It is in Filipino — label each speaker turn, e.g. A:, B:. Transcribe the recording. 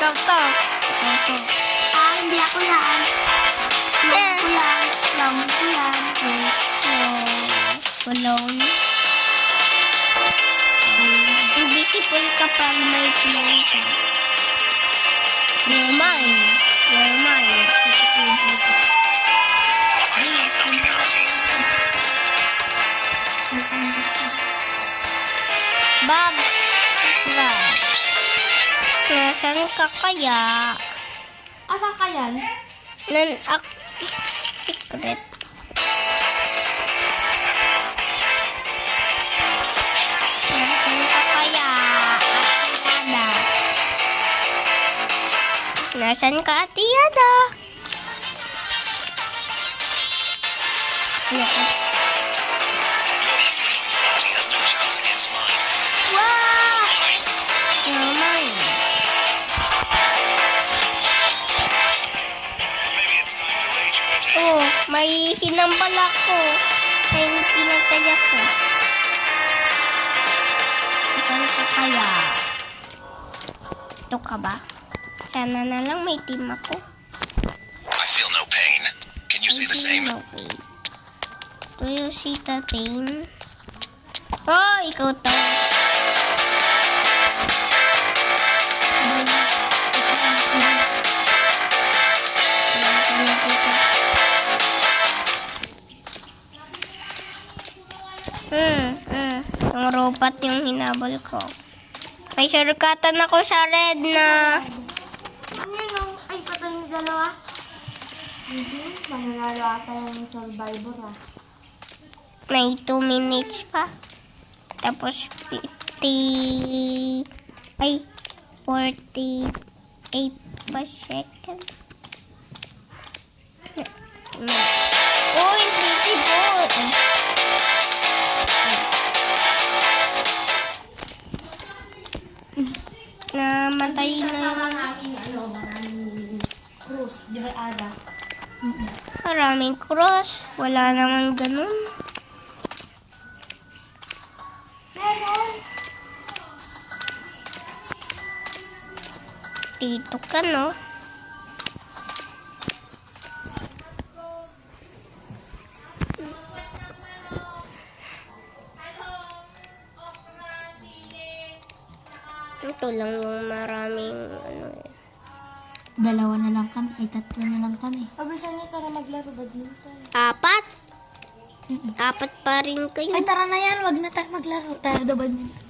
A: Ikaw to. Ito.
B: Hindi ako yan. Lang ko yan. Lang ko yan.
A: Balon. Invisible ka pa may play ka. You're mine. You're mine. Bob. Nasaan ka kaya?
B: Asan ka yan?
A: Secret. Nasaan ka kaya? Atiada. Nasaan ka, Atiada? Wow! You're mine. Oh, may sinambal ako. May pinagtay ako. Saan ka kaya? Ito ka ba? Sana na lang may team ako.
C: I feel no pain. Can you see the same?
A: Okay. Do you see the pain? Oh, ikaw to. Ang robot yung hinabol ko. May surukatan ako sa red na.
B: Ano yun? Ay, patay yung dalawa. Mananalo ata yung survivor
A: May 2 minutes pa. Tapos 50... Ay, 48 pa second. Oh, invisible! Namatay na.
B: natin, maraming cruise. Di ba, Ada?
A: Maraming cross. Wala naman ganun.
B: Meron.
A: Dito ka, no? Ito lang yung maraming ano eh.
B: Dalawa na lang kami. Ay, tatlo na lang kami. Pabrisan niyo tara maglaro badminton.
A: 4? 4 pa rin kayo.
B: Ay, tara na yan. Wag na tayo maglaro. Tayo do badminton.